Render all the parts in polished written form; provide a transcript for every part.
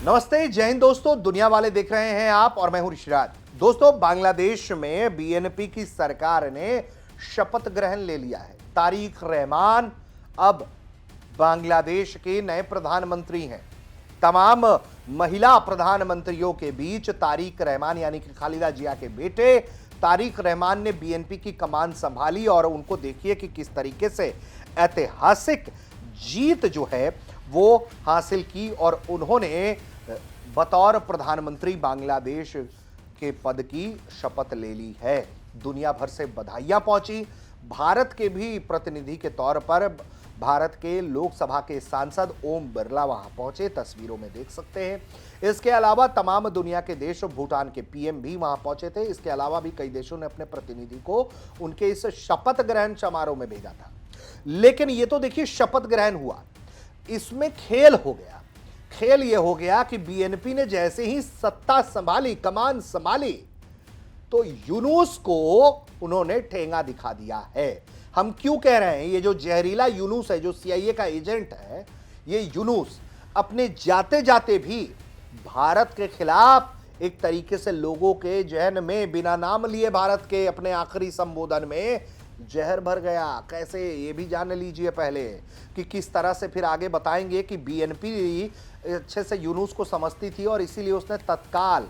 नमस्ते, जय हिंद दोस्तों। दुनिया वाले देख रहे हैं आप और मैं हूं ऋषिराज। दोस्तों, बांग्लादेश में बीएनपी की सरकार ने शपथ ग्रहण ले लिया है। तारिक रहमान अब बांग्लादेश के नए प्रधानमंत्री हैं। तमाम महिला प्रधानमंत्रियों के बीच तारिक रहमान यानी कि खालिदा जिया के बेटे तारिक रहमान ने बीएनपी की कमान संभाली और उनको देखिए कि किस तरीके से ऐतिहासिक जीत जो है वो हासिल की और उन्होंने बतौर प्रधानमंत्री बांग्लादेश के पद की शपथ ले ली है। दुनिया भर से बधाइयां पहुंची। भारत के भी प्रतिनिधि के तौर पर भारत के लोकसभा के सांसद ओम बिरला वहां पहुंचे, तस्वीरों में देख सकते हैं। इसके अलावा तमाम दुनिया के देश, भूटान के पीएम भी वहां पहुंचे थे। इसके अलावा भी कई देशों ने अपने प्रतिनिधि को उनके इस शपथ ग्रहण समारोह में भेजा था। लेकिन ये तो देखिए शपथ ग्रहण हुआ, इसमें खेल हो गया। खेल यह हो गया कि बीएनपी ने जैसे ही सत्ता संभाली, कमान संभाली, तो यूनुस को उन्होंने ठेंगा दिखा दिया है। हम क्यों कह रहे हैं, ये जो जहरीला यूनुस है, जो सीआईए का एजेंट है, ये यूनुस अपने जाते जाते भी भारत के खिलाफ एक तरीके से लोगों के जहन में बिना नाम लिए भारत के अपने आखिरी संबोधन में जहर भर गया। कैसे, ये भी जान लीजिए पहले कि किस तरह से फिर आगे बताएंगे कि बीएनपी अच्छे से यूनुस को समझती थी और इसीलिए उसने तत्काल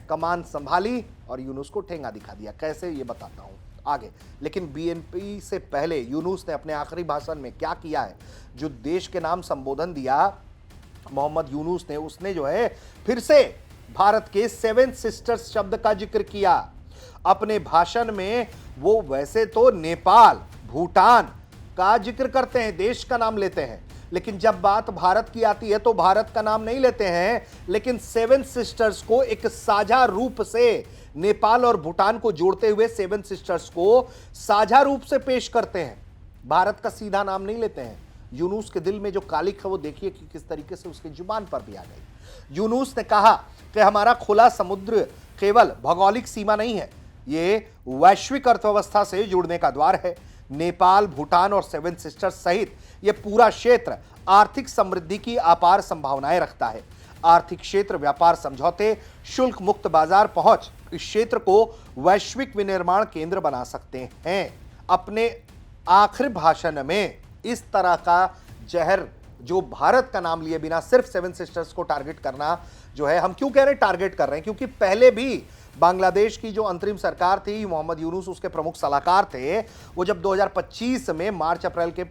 कमान संभाली और यूनुस को ठेंगा दिखा दिया। कैसे, ये बताता हूं आगे। लेकिन बीएनपी से पहले यूनुस ने अपने आखिरी भाषण में क्या किया है, जो देश के नाम संबोधन दिया मोहम्मद यूनुस ने, उसने जो है फिर से भारत के 7 सिस्टर्स शब्द का जिक्र किया अपने भाषण में। वो वैसे तो नेपाल, भूटान का जिक्र करते हैं, देश का नाम लेते हैं, लेकिन जब बात भारत की आती है तो भारत का नाम नहीं लेते हैं, लेकिन 7 सिस्टर्स को एक साझा रूप से नेपाल और भूटान को जोड़ते हुए 7 सिस्टर्स को साझा रूप से पेश करते हैं। भारत का सीधा नाम नहीं लेते हैं। यूनुस के दिल में जो कालिक है वो देखिए कि किस तरीके से उसकी जुबान पर भी आ गई। यूनुस ने कहा कि हमारा खुला समुद्र केवल भौगोलिक सीमा नहीं है, ये वैश्विक अर्थव्यवस्था से जुड़ने का द्वार है। नेपाल, भूटान और 7 सिस्टर्स सहित यह पूरा क्षेत्र आर्थिक समृद्धि की अपार संभावनाएं रखता है। आर्थिक क्षेत्र, व्यापार समझौते, शुल्क मुक्त बाजार पहुंच इस क्षेत्र को वैश्विक विनिर्माण केंद्र बना सकते हैं। अपने आखिरी भाषण में इस तरह का जहर, जो भारत का नाम लिए बिना सिर्फ 7 सिस्टर्स को टारगेट करना जो है, हम क्यों कह रहे हैं टारगेट कर रहे हैं, क्योंकि पहले भी बांग्लादेश की जो अंतरिम सरकार थी, मोहम्मद यूनुस उसके प्रमुख सलाहकार थे। वो जब 2025 में मार्च अप्रैल के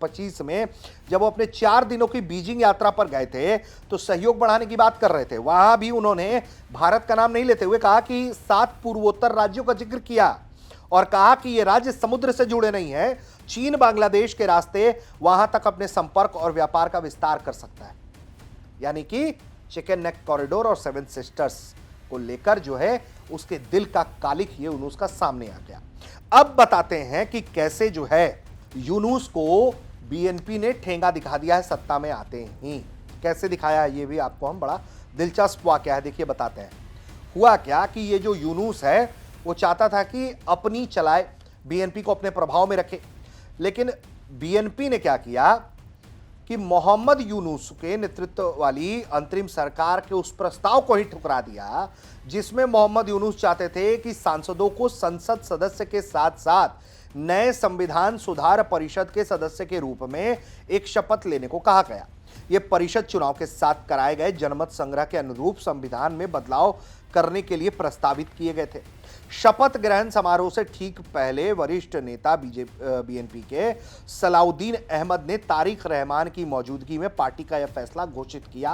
25 में जब वो अपने 4 दिनों की बीजिंग यात्रा पर गए थे तो सहयोग बढ़ाने की बात कर रहे थे। वहां भी उन्होंने भारत का नाम नहीं लेते हुए कहा कि 7 पूर्वोत्तर राज्यों का जिक्र किया और कहा कि ये राज्य समुद्र से जुड़े नहीं है। चीन बांग्लादेश के रास्ते वहां तक अपने संपर्क और व्यापार का विस्तार कर सकता है, यानी कि चिकन नेक कॉरिडोर और 7 सिस्टर्स को लेकर जो है उसके दिल का कालिक ये यूनुस का सामने आ गया। अब बताते हैं कि कैसे जो है यूनुस को बीएनपी ने ठेंगा दिखा दिया है सत्ता में आते ही। कैसे दिखाया है ये भी आपको हम बड़ा दिलचस्प वाकया है, देखिए बताते हैं। हुआ क्या कि ये जो यूनुस है वो चाहता था कि अपनी चलाए, बीएनपी को अपने प्रभाव में रखे, लेकिन बीएनपी ने क्या किया कि मोहम्मद यूनुस के नेतृत्व वाली अंतरिम सरकार के उस प्रस्ताव को ही ठुकरा दिया जिसमें मोहम्मद यूनुस चाहते थे कि सांसदों को संसद सदस्य के साथ साथ नए संविधान सुधार परिषद के सदस्य के रूप में एक शपथ लेने को कहा गया। यह परिषद चुनाव के साथ कराए गए जनमत संग्रह के अनुरूप संविधान में बदलाव करने के लिए प्रस्तावित किए गए थे। शपथ ग्रहण समारोह से ठीक पहले वरिष्ठ नेता बीएनपी के सलाउद्दीन अहमद ने तारिक रहमान की मौजूदगी में पार्टी का यह फैसला घोषित किया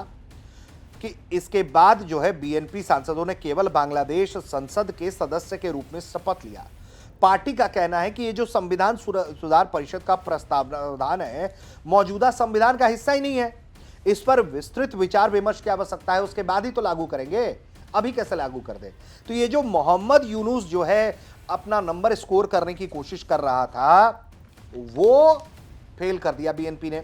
कि इसके बाद जो है बीएनपी सांसदों ने केवल बांग्लादेश संसद के सदस्य के रूप में शपथ लिया। पार्टी का कहना है कि ये जो संविधान सुधार परिषद का प्रावधान है मौजूदा संविधान का हिस्सा ही नहीं है। इस पर विस्तृत विचार विमर्श की आवश्यकता है, उसके बाद ही तो लागू करेंगे, अभी कैसे लागू कर दे। तो ये जो मोहम्मद यूनुस जो है अपना नंबर स्कोर करने की कोशिश कर रहा था वो फेल कर दिया बीएनपी ने।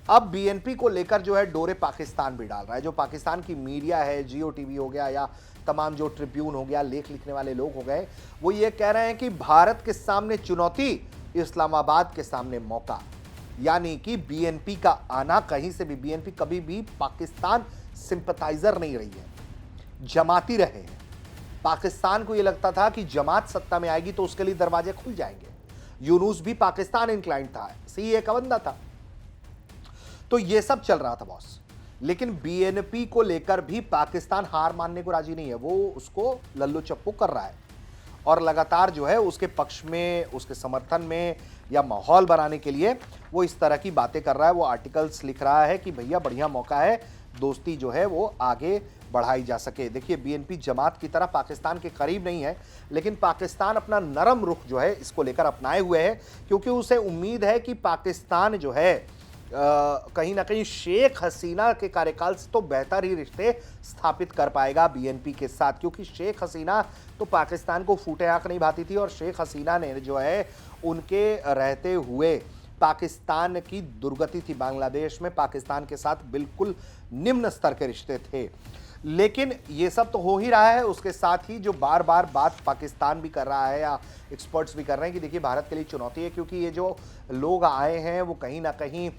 अब बीएनपी को लेकर जो है डोरे पाकिस्तान भी डाल रहा है। जो पाकिस्तान की मीडिया है, जियो टीवी हो गया या तमाम जो ट्रिब्यून हो गया, लेख लिखने वाले लोग हो गए, वो ये कह रहे हैं कि भारत के सामने चुनौती, इस्लामाबाद के सामने मौका। यानी कि बीएनपी का आना कहीं से भी, बीएनपी कभी भी पाकिस्तान सिंपथाइजर नहीं रही है, जमाती रहे हैं। पाकिस्तान को यह लगता था कि जमात सत्ता में आएगी तो उसके लिए दरवाजे खुल जाएंगे। यूनुस भी पाकिस्तान इंक्लाइंड था, सीए का बंदा था, तो यह सब चल रहा था बॉस। लेकिन बीएनपी को लेकर भी पाकिस्तान हार मानने को राजी नहीं है। वो उसको लल्लू चप्पू कर रहा है और लगातार जो है उसके पक्ष में, उसके समर्थन में या माहौल बनाने के लिए वो इस तरह की बातें कर रहा है। वो आर्टिकल्स लिख रहा है कि भैया बढ़िया मौका है, दोस्ती जो है वो आगे बढ़ाई जा सके। देखिए, बीएनपी जमात की तरह पाकिस्तान के करीब नहीं है, लेकिन पाकिस्तान अपना नरम रुख जो है इसको लेकर अपनाए हुए है, क्योंकि उसे उम्मीद है कि पाकिस्तान जो है कहीं ना कहीं शेख हसीना के कार्यकाल से तो बेहतर ही रिश्ते स्थापित कर पाएगा बीएनपी के साथ। क्योंकि शेख हसीना तो पाकिस्तान को फूटे आंख नहीं भाती थी और शेख हसीना ने जो है उनके रहते हुए पाकिस्तान की दुर्गति थी। बांग्लादेश में पाकिस्तान के साथ बिल्कुल निम्न स्तर के रिश्ते थे। लेकिन ये सब तो हो ही रहा है, उसके साथ ही जो बार बार बात पाकिस्तान भी कर रहा है या एक्सपर्ट्स भी कर रहे हैं कि देखिए भारत के लिए चुनौती है, क्योंकि ये जो लोग आए हैं वो कहीं ना कहीं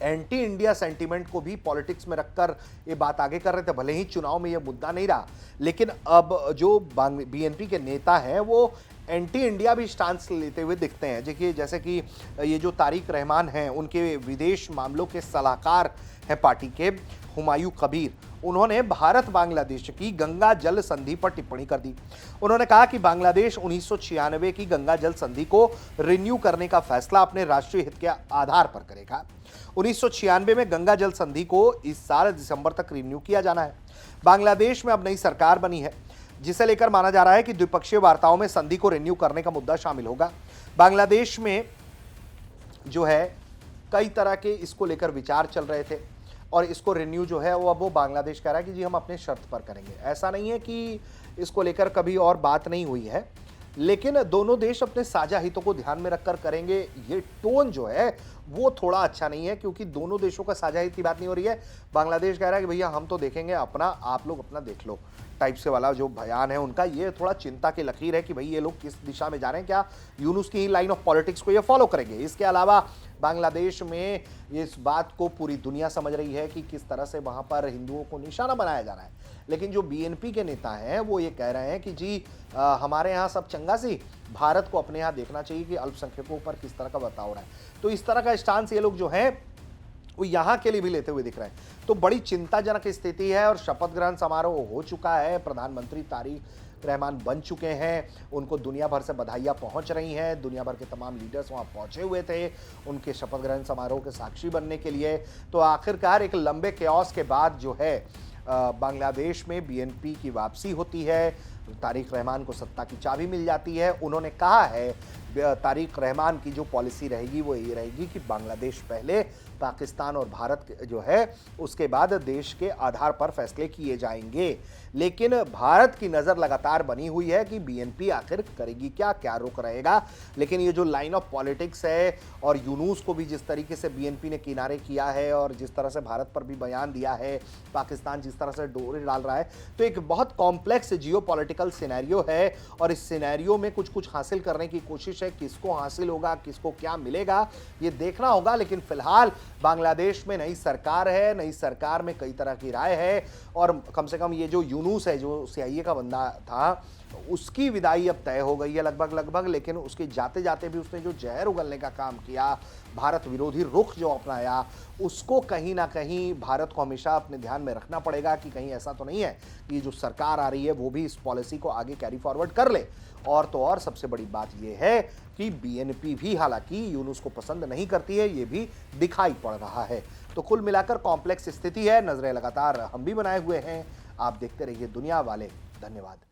एंटी इंडिया सेंटीमेंट को भी पॉलिटिक्स में रखकर ये बात आगे कर रहे थे। भले ही चुनाव में ये मुद्दा नहीं रहा, लेकिन अब जो बीएनपी के नेता हैं वो एंटी इंडिया भी स्टांस लेते हुए दिखते हैं। देखिए, जैसे कि ये जो तारिक रहमान हैं, उनके विदेश मामलों के सलाहकार हैं पार्टी के, हुमायूं कबीर, उन्होंने भारत बांग्लादेश की गंगा जल संधि पर टिप्पणी कर दी। उन्होंने कहा कि बांग्लादेश 1996 की गंगा जल संधि को रिन्यू करने का फैसला अपने राष्ट्रीय हित के आधार पर करेगा। 1996 में गंगा जल संधि को इस साल दिसंबर तक रिन्यू किया जाना है। बांग्लादेश में अब नई सरकार बनी है, जिसे लेकर माना जा रहा है कि द्विपक्षीय वार्ताओं में संधि को रिन्यू करने का मुद्दा शामिल होगा। बांग्लादेश में जो है कई तरह के इसको लेकर विचार चल रहे थे और इसको रिन्यू जो है वो बांग्लादेश कह रहा है कि जी हम अपने शर्त पर करेंगे। ऐसा नहीं है कि इसको लेकर कभी और बात नहीं हुई है, लेकिन दोनों देश अपने साझा हितों को ध्यान में रखकर करेंगे। ये टोन जो है वो थोड़ा अच्छा नहीं है, क्योंकि दोनों देशों का साझा हित की बात नहीं हो रही है। बांग्लादेश कह रहा है कि भैया हम तो देखेंगे अपना, आप लोग अपना देख लो, टाइप से वाला जो बयान है उनका। ये थोड़ा चिंता की लकीर है कि भाई ये लोग किस दिशा में जा रहे हैं, क्या यूनुस की लाइन ऑफ पॉलिटिक्स को ये फॉलो करेंगे। इसके अलावा बांग्लादेश में इस बात को पूरी दुनिया समझ रही है कि किस तरह से वहां पर हिंदुओं को निशाना बनाया जा रहा है। लेकिन जो बीएनपी के नेता हैं वो ये कह रहे हैं कि जी हमारे यहाँ सब चंगा सी, भारत को अपने यहाँ देखना चाहिए कि अल्पसंख्यकों पर किस तरह का बर्ताव हो रहा है। तो इस तरह का स्टांस ये लोग जो है वो यहाँ के लिए भी लेते हुए दिख रहे हैं। तो बड़ी चिंताजनक स्थिति है और शपथ ग्रहण समारोह हो चुका है। प्रधानमंत्री तारिक रहमान बन चुके हैं, उनको दुनिया भर से बधाइयाँ पहुँच रही हैं। दुनिया भर के तमाम लीडर्स वहाँ पहुँचे हुए थे उनके शपथ ग्रहण समारोह के साक्षी बनने के लिए। तो आखिरकार एक लंबे क्यास के बाद जो है बांग्लादेश में बीएनपी की वापसी होती है, तारिक रहमान को सत्ता की चाबी मिल जाती है। उन्होंने कहा है तारिक रहमान की जो पॉलिसी रहेगी वो ये रहेगी कि बांग्लादेश पहले, पाकिस्तान और भारत जो है उसके बाद देश के आधार पर फैसले किए जाएंगे। लेकिन भारत की नज़र लगातार बनी हुई है कि बीएनपी आखिर करेगी क्या, क्या रुख रहेगा। लेकिन ये जो लाइन ऑफ पॉलिटिक्स है और यूनुस को भी जिस तरीके से बीएनपी ने किनारे किया है और जिस तरह से भारत पर भी बयान दिया है, पाकिस्तान जिस तरह से डोरे डाल रहा है, तो एक बहुत कॉम्प्लेक्स जियो पॉलिटिकल सिनेरियो है। और इस सिनेरियो में कुछ कुछ हासिल करने की कोशिश है। किसको हासिल होगा, किसको क्या मिलेगा, ये देखना होगा। लेकिन फिलहाल बांग्लादेश में नई सरकार है, नई सरकार में कई तरह की राय है और कम से कम ये जो यूनुस है, जो सीआईए का बंदा था, उसकी विदाई अब तय हो गई है लगभग। लेकिन उसके जाते जाते भी उसने जो जहर उगलने का काम किया, भारत विरोधी रुख जो अपनाया, उसको कहीं ना कहीं भारत को हमेशा अपने ध्यान में रखना पड़ेगा कि कहीं ऐसा तो नहीं है कि जो सरकार आ रही है वो भी इस पॉलिसी को आगे कैरी फॉरवर्ड कर ले। और तो और सबसे बड़ी बात यह है कि बीएनपी भी हालांकि यूनुस को पसंद नहीं करती है, ये भी दिखाई पड़ रहा है। तो कुल मिलाकर कॉम्प्लेक्स स्थिति है। नजरें लगातार हम भी बनाए हुए हैं। आप देखते रहिए दुनिया वाले। धन्यवाद।